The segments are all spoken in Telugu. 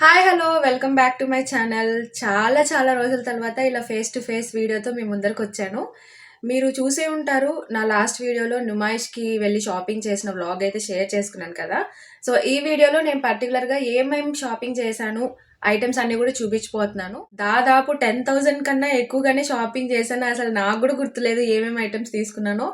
Hi hello welcome back to my channel. చాలా రోజుల తర్వాత ఇలా ఫేస్ టు ఫేస్ వీడియోతో మీ ముందరికి వచ్చాను. మీరు చూసే ఉంటారు నా లాస్ట్ వీడియోలో నుమాయిష్కి వెళ్ళి షాపింగ్ చేసిన వ్లాగ్ అయితే షేర్ చేసుకున్నాను కదా. సో ఈ వీడియోలో నేను పర్టికులర్గా ఏమేమి షాపింగ్ చేశాను, ఐటమ్స్ అన్ని కూడా చూపించిపోతున్నాను. దాదాపు 10,000 కన్నా ఎక్కువగానే షాపింగ్ చేశాను. అసలు నాకు కూడా గుర్తులేదు ఏమేమి ఐటమ్స్ తీసుకున్నానో.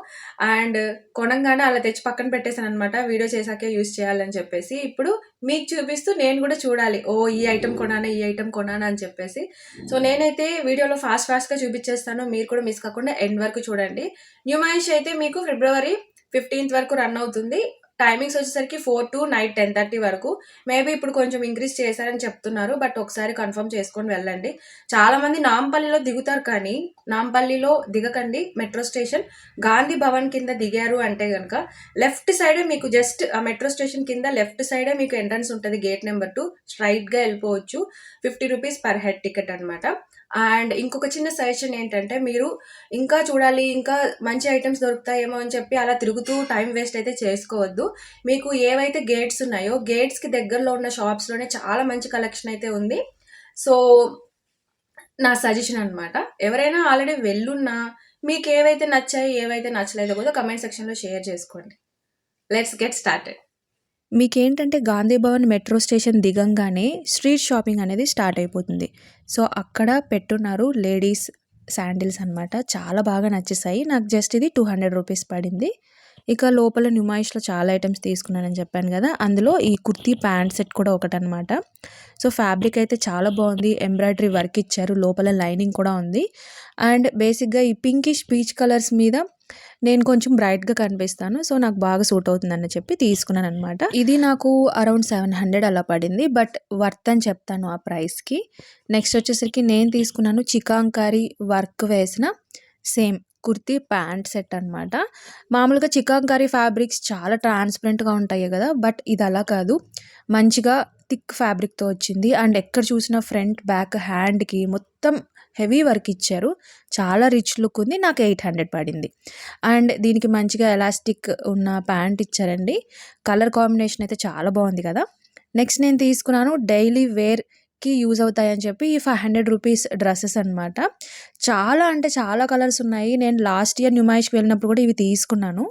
అండ్ కొనంగానే అలా తెచ్చి పక్కన పెట్టేశాను అనమాట, వీడియో చేశాకే యూస్ చేయాలని చెప్పేసి. ఇప్పుడు మీకు చూపిస్తూ నేను కూడా చూడాలి, ఓ ఈ ఐటమ్ కొనానా, ఈ ఐటమ్ కొనానా అని చెప్పేసి. సో నేనైతే వీడియోలో ఫాస్ట్గా చూపించేస్తాను, మీరు కూడా మిస్ కాకుండా ఎండ్ వరకు చూడండి. న్యూమాయిష్ అయితే మీకు ఫిబ్రవరి 15th వరకు రన్ అవుతుంది. టైమింగ్స్ వచ్చేసరికి 4 to నైట్ 10:30 వరకు. మేబీ ఇప్పుడు కొంచెం ఇంక్రీజ్ చేశారని చెప్తున్నారు, బట్ ఒకసారి కన్ఫర్మ్ చేసుకొని వెళ్ళండి. చాలా మంది నాంపల్లిలో దిగుతారు, కానీ నాంపల్లిలో దిగకండి. మెట్రో స్టేషన్ గాంధీ భవన్ కింద దిగారు అంటే కనుక లెఫ్ట్ సైడే మీకు, జస్ట్ ఆ మెట్రో స్టేషన్ కింద లెఫ్ట్ సైడే మీకు ఎంట్రన్స్ ఉంటుంది, గేట్ నెంబర్ 2. స్ట్రైట్గా వెళ్ళిపోవచ్చు. 50 రూపీస్ పర్ హెడ్ టికెట్ అనమాట. అండ్ ఇంకొక చిన్న సజెషన్ ఏంటంటే, మీరు ఇంకా చూడాలి, ఇంకా మంచి ఐటమ్స్ దొరుకుతాయేమో అని చెప్పి అలా తిరుగుతూ టైం వేస్ట్ అయితే చేసుకోవద్దు. మీకు ఏవైతే గేట్స్ ఉన్నాయో గేట్స్కి దగ్గరలో ఉన్న షాప్స్లోనే చాలా మంచి కలెక్షన్ అయితే ఉంది. సో నా సజెషన్ అనమాట. ఎవరైనా ఆల్రెడీ వెళ్ళున్నా మీకు ఏవైతే నచ్చాయి, ఏవైతే నచ్చలేదో కూడా కమెంట్ సెక్షన్లో షేర్ చేసుకోండి. Let's get started. మీకేంటంటే గాంధీ భవన్ మెట్రో స్టేషన్ దిగంగానే స్ట్రీట్ షాపింగ్ అనేది స్టార్ట్ అయిపోతుంది. సో అక్కడ పెట్టున్నారు లేడీస్ శాండిల్స్ అనమాట. చాలా బాగా నచ్చేసాయి. నాకు జస్ట్ ఇది 200 రూపీస్ పడింది. ఇక లోపల న్యూమాయిష్లో చాలా ఐటమ్స్ తీసుకున్నానని చెప్పాను కదా, అందులో ఈ కుర్తీ ప్యాంట్ సెట్ కూడా ఒకటనమాట. సో ఫ్యాబ్రిక్ అయితే చాలా బాగుంది, ఎంబ్రాయిడరీ వర్క్ ఇచ్చారు, లోపల లైనింగ్ కూడా ఉంది. అండ్ బేసిక్గా ఈ పింకిష్ పీచ్ కలర్స్ మీద నేను కొంచెం బ్రైట్గా కనిపిస్తాను, సో నాకు బాగా సూట్ అవుతుందని చెప్పి తీసుకున్నాను అనమాట. ఇది నాకు అరౌండ్ 700 అలా పడింది, బట్ వర్త్ అని చెప్తాను ఆ ప్రైస్కి. నెక్స్ట్ వచ్చేసరికి నేను తీసుకున్నాను చికాంకారీ వర్క్ వేసిన సేమ్ కుర్తీ ప్యాంట్ సెట్ అనమాట. మామూలుగా చికాంకారీ ఫ్యాబ్రిక్స్ చాలా ట్రాన్స్పరెంట్గా ఉంటాయి కదా, బట్ ఇది అలా కాదు, మంచిగా థిక్ ఫ్యాబ్రిక్తో వచ్చింది. అండ్ ఎక్కడ చూసినా ఫ్రంట్ బ్యాక్ హ్యాండ్కి మొత్తం హెవీ వర్క్ ఇచ్చారు. చాలా రిచ్ లుక్ ఉంది. నాకు 800 పడింది. అండ్ దీనికి మంచిగా ఎలాస్టిక్ ఉన్న ప్యాంట్ ఇచ్చారండి. కలర్ కాంబినేషన్ అయితే చాలా బాగుంది కదా. నెక్స్ట్ నేను తీసుకున్నాను డైలీ వేర్కి యూజ్ అవుతాయని చెప్పి ఈ 500 రూపీస్ డ్రెస్సెస్ అనమాట. చాలా అంటే చాలా కలర్స్ ఉన్నాయి. నేను లాస్ట్ ఇయర్ న్యూమాయిష్కి వెళ్ళినప్పుడు కూడా ఇవి తీసుకున్నాను.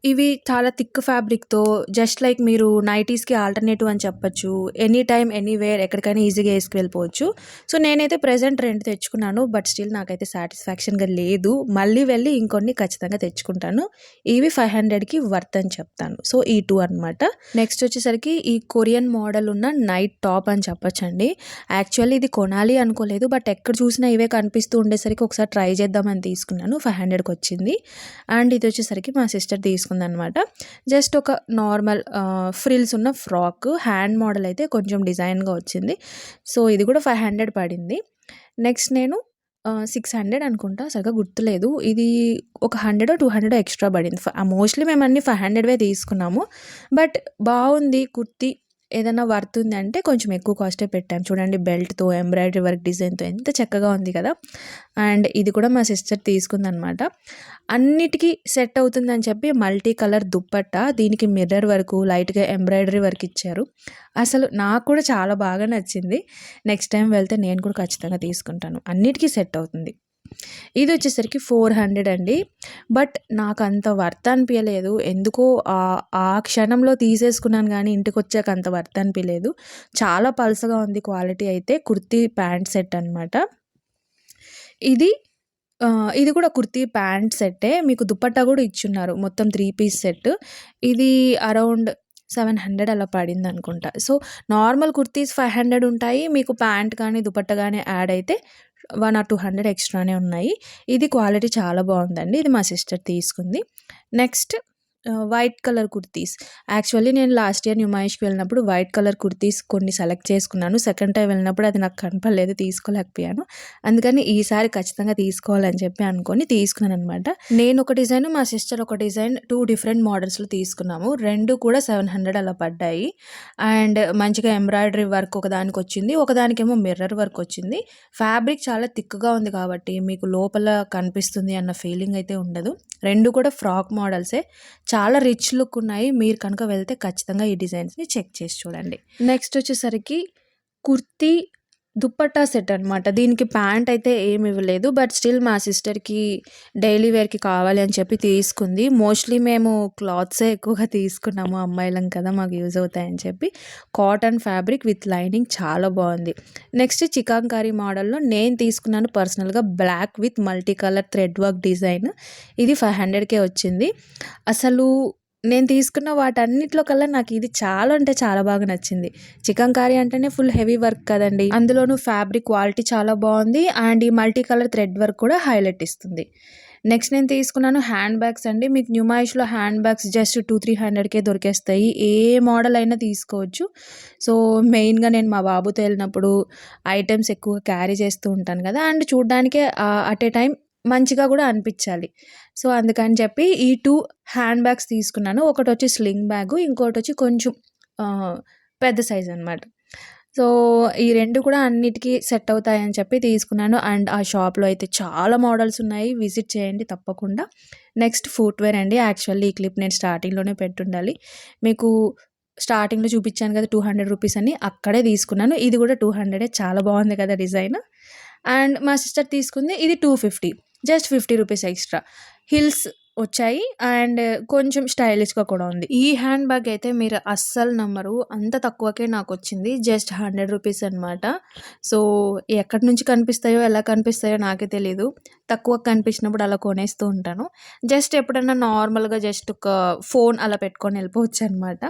ఇవి చాలా థిక్ ఫ్యాబ్రిక్తో, జస్ట్ లైక్ మీరు నైటీస్కి ఆల్టర్నేటివ్ అని చెప్పచ్చు. ఎనీ టైమ్ ఎనీవేర్ ఎక్కడికైనా ఈజీగా వేసుకువెళ్ళిపోవచ్చు. సో నేనైతే ప్రెజెంట్ 2 తెచ్చుకున్నాను, బట్ స్టిల్ నాకైతే సాటిస్ఫాక్షన్గా లేదు. మళ్ళీ వెళ్ళి ఇంకొన్ని ఖచ్చితంగా తెచ్చుకుంటాను. ఇవి 500కి వర్త్ అని చెప్తాను. సో ఈ 2 అనమాట. నెక్స్ట్ వచ్చేసరికి ఈ కొరియన్ మోడల్ ఉన్న నైట్ టాప్ అని చెప్పచ్చండి. యాక్చువల్లీ ఇది కొనాలి అనుకోలేదు, బట్ ఎక్కడ చూసినా ఇవే కనిపిస్తూ ఉండేసరికి ఒకసారి ట్రై చేద్దామని తీసుకున్నాను. 500కి వచ్చింది. అండ్ ఇది వచ్చేసరికి మా సిస్టర్ తీసుకుందనమాట. జస్ట్ ఒక నార్మల్ ఫ్రిల్స్ ఉన్న ఫ్రాక్, హ్యాండ్ మోడల్ అయితే కొంచెం డిజైన్గా వచ్చింది. సో ఇది కూడా 500 పడింది. నెక్స్ట్ నేను 600 అనుకుంటా, సరిగ్గా గుర్తులేదు. ఇది ఒక 100 200 ఎక్స్ట్రా పడింది. మోస్ట్లీ మేము అన్ని 500వే తీసుకున్నాము, బట్ బాగుంది కుర్తీ. ఏదైనా వర్త్ ఉంది అంటే కొంచెం ఎక్కువ కాస్టే పెట్టాము. చూడండి, బెల్ట్తో ఎంబ్రాయిడరీ వర్క్ డిజైన్తో ఎంత చక్కగా ఉంది కదా. అండ్ ఇది కూడా మా సిస్టర్ తీసుకుందనమాట. అన్నిటికీ సెట్ అవుతుందని చెప్పి మల్టీ కలర్ దుప్పట్టా, దీనికి మిర్రర్ వరకు లైట్గా ఎంబ్రాయిడరీ వర్క్ ఇచ్చారు. అసలు నాకు కూడా చాలా బాగా నచ్చింది. నెక్స్ట్ టైం వెళ్తే నేను కూడా ఖచ్చితంగా తీసుకుంటాను. అన్నిటికీ సెట్ అవుతుంది. ఇది వచ్చేసరికి 400 అండి, బట్ నాకు అంత వర్త్ అనిపించలేదు. ఎందుకో ఆ క్షణంలో తీసేసుకున్నాను, కానీ ఇంటికి వచ్చాక అంత వర్త్ అనిపించలేదు. చాలా పల్సగా ఉంది క్వాలిటీ అయితే. కుర్తీ ప్యాంట్ సెట్ అనమాట. ఇది కూడా కుర్తీ ప్యాంట్ సెట్టే. మీకు దుపట్టా కూడా ఇచ్చున్నారు, మొత్తం 3 పీస్ సెట్. ఇది అరౌండ్ 700 అలా పడింది అనుకుంటా. సో నార్మల్ కుర్తీస్ 500 ఉంటాయి, మీకు ప్యాంట్ కానీ దుపట్టా కానీ యాడ్ అయితే 1 or 200 ఎక్స్ట్రానే ఉన్నాయి. ఇది క్వాలిటీ చాలా బాగుందండి. ఇది మా సిస్టర్ తీసుకుంది. Next white colour kurtis. Actually నేను లాస్ట్ ఇయర్ న్యూమాయిష్కి వెళ్ళినప్పుడు వైట్ కలర్ కుర్తీస్ కొన్ని సెలెక్ట్ చేసుకున్నాను. సెకండ్ టైం వెళ్ళినప్పుడు అది నాకు కనపడలేదు, తీసుకోలేకపోయాను. అందుకని ఈసారి ఖచ్చితంగా తీసుకోవాలని చెప్పి అనుకొని తీసుకున్నాను అనమాట. నేను ఒక డిజైన్, మా సిస్టర్ ఒక డిజైన్, 2 డిఫరెంట్ మోడల్స్లో తీసుకున్నాము. 2 కూడా 700 అలా పడ్డాయి. అండ్ మంచిగా ఎంబ్రాయిడరీ వర్క్ ఒకదానికి వచ్చింది, ఒకదానికేమో మిర్రర్ వర్క్ వచ్చింది. ఫ్యాబ్రిక్ చాలా థిక్గా ఉంది కాబట్టి మీకు లోపల కనిపిస్తుంది అన్న ఫీలింగ్ అయితే ఉండదు. 2 కూడా ఫ్రాక్ మోడల్సే, చాలా రిచ్ లుక్ ఉన్నాయి. మీరు కనుక వెళ్తే ఖచ్చితంగా ఈ డిజైన్స్ని చెక్ చేసి చూడండి. నెక్స్ట్ వచ్చేసరికి కుర్తీ దుప్పట్టా సెట్ అనమాట. దీనికి ప్యాంట్ అయితే ఏమి ఇవ్వలేదు. బట్ స్టిల్ మా సిస్టర్‌కి డైలీ వేర్‌కి కావాలి అని చెప్పి తీసుకుంది. మోస్ట్‌లీ మేము క్లాత్సే ఎక్కువగా తీసుకున్నాము. అమ్మాయిలం కదా! మాకు యూజ్ అవుతాయని చెప్పి. కాటన్ ఫ్యాబ్రిక్ విత్ లైనింగ్ చాలా బాగుంది. నెక్స్ట్ చికాంకారీ మోడల్‌లో నేను తీసుకున్నాను పర్సనల్‌గా black with multi colour thread work design. ఇది 500కే వచ్చింది. అసలు నేను తీసుకున్న వాటన్నిటిలో కల్లా నాకు ఇది చాలా అంటే చాలా బాగా నచ్చింది. చికంకారీ అంటేనే ఫుల్ హెవీ వర్క్ కదండీ! అందులోనూ ఫ్యాబ్రిక్ క్వాలిటీ చాలా బాగుంది. అండ్ ఈ మల్టీ కలర్ థ్రెడ్ వర్క్ కూడా హైలైట్ ఇస్తుంది. నెక్స్ట్ నేను తీసుకున్నాను హ్యాండ్ బ్యాగ్స్ అండి. మీకు న్యూమాయిష్‌లో హ్యాండ్ బ్యాగ్స్ జస్ట్ 200-300కే దొరికేస్తాయి. ఏ మోడల్ అయినా తీసుకోవచ్చు. సో, మెయిన్‌గా నేను మా బాబుతో వెళ్ళినప్పుడు ఐటెమ్స్ ఎక్కువగా క్యారీ చేస్తూ ఉంటాను కదా! అండ్ చూడ్డానికే అట్ ఏ టైమ్ మంచిగా కూడా అనిపించాలి. సో, అందుకని చెప్పి ఈ 2 హ్యాండ్ బ్యాగ్స్ తీసుకున్నాను. ఒకటొచ్చి స్లింగ్ బ్యాగు, ఇంకోటొచ్చి కొంచెం పెద్ద సైజ్ అనమాట. సో, ఈ 2 కూడా అన్నిటికి సెట్ అవుతాయని చెప్పి తీసుకున్నాను. అండ్ ఆ షాప్‌లో అయితే చాలా మోడల్స్ ఉన్నాయి. విజిట్ చేయండి తప్పకుండా. నెక్స్ట్ ఫుట్‌వేర్ అండి. యాక్చువల్లీ ఈ క్లిప్ నేను స్టార్టింగ్‌లోనే పెట్టుండాలి. మీకు స్టార్టింగ్‌లో చూపించాను కదా! 200 రూపీస్ అని, అక్కడే తీసుకున్నాను. ఇది కూడా 200 చాలా బాగుంది కదా డిజైన్. అండ్ మా సిస్టర్ తీసుకుంది ఇది 250, జస్ట్ 50 రూపీస్ ఎక్స్ట్రా. హిల్స్ వచ్చాయి అండ్ కొంచెం స్టైలిష్‌గా కూడా ఉంది. ఈ హ్యాండ్ బ్యాగ్ అయితే మీరు అస్సలు నమ్మరు. అంత తక్కువకే నాకొచ్చింది. జస్ట్ 100 రూపీస్ అనమాట. సో, ఎక్కడి నుంచి కనిపిస్తాయో, ఎలా కనిపిస్తాయో నాకే తెలీదు. తక్కువకి కనిపించినప్పుడు అలా కొనేస్తూ ఉంటాను. జస్ట్ ఎప్పుడన్నా నార్మల్‌గా జస్ట్ ఒక ఫోన్ అలా పెట్టుకొని వెళ్ళిపోవచ్చనమాట.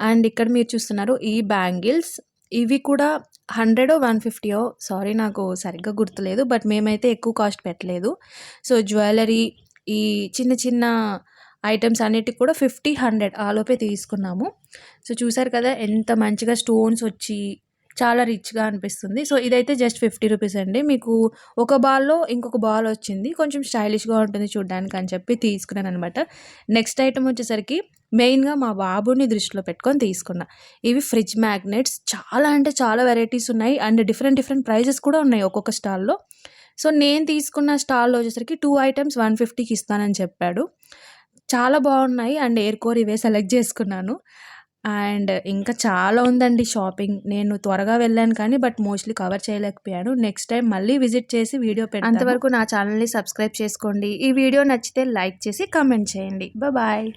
అండ్ ఇక్కడ మీరు చూస్తున్నారు ఈ బ్యాంగిల్స్. ఇవి కూడా 100 150 సారీ నాకు సరిగ్గా గుర్తులేదు. బట్ మేమైతే ఎక్కువ కాస్ట్ పెట్టలేదు. సో, జ్యువెలరీ ఈ చిన్న చిన్న ఐటెమ్స్ అన్నిటికి కూడా 50, 100 ఆలోపే తీసుకున్నాము. సో, చూసారు కదా ఎంత మంచిగా స్టోన్స్ వచ్చి చాలా రిచ్‌గా అనిపిస్తుంది. సో, ఇదైతే జస్ట్ 50 రూపీస్ అండి. మీకు ఒక బాల్‌లో ఇంకొక బాల్ వచ్చింది. కొంచెం స్టైలిష్‌గా ఉంటుంది చూడ్డానికి అని చెప్పి తీసుకున్నాననమాట. నెక్స్ట్ ఐటెమ్ వచ్చేసరికి మెయిన్‌గా మా బాబుని దృష్టిలో పెట్టుకొని తీసుకున్నా. ఇవి ఫ్రిడ్జ్ మ్యాగ్నెట్స్. చాలా అంటే చాలా వెరైటీస్ ఉన్నాయి. అండ్ డిఫరెంట్ డిఫరెంట్ ప్రైజెస్ కూడా ఉన్నాయి ఒక్కొక్క స్టాల్‌లో. సో, నేను తీసుకున్న స్టాల్‌లో వచ్చేసరికి 2 ఐటెమ్స్ 150కి ఇస్తానని చెప్పాడు. చాలా బాగున్నాయి. అండ్ ఎయిర్ కోర్ ఇవే సెలెక్ట్ చేసుకున్నాను. అండ్ ఇంకా చాలా ఉందండి షాపింగ్. నేను త్వరగా వెళ్ళాను కానీ బట్ మోస్ట్‌లీ కవర్ చేయలేకపోయాను. నెక్స్ట్ టైమ్ మళ్ళీ విజిట్ చేసి వీడియో పెడతాను. అంతవరకు నా ఛానల్‌ని సబ్స్క్రైబ్ చేసుకోండి. ఈ వీడియో నచ్చితే లైక్ చేసి కామెంట్ చేయండి. బాయ్.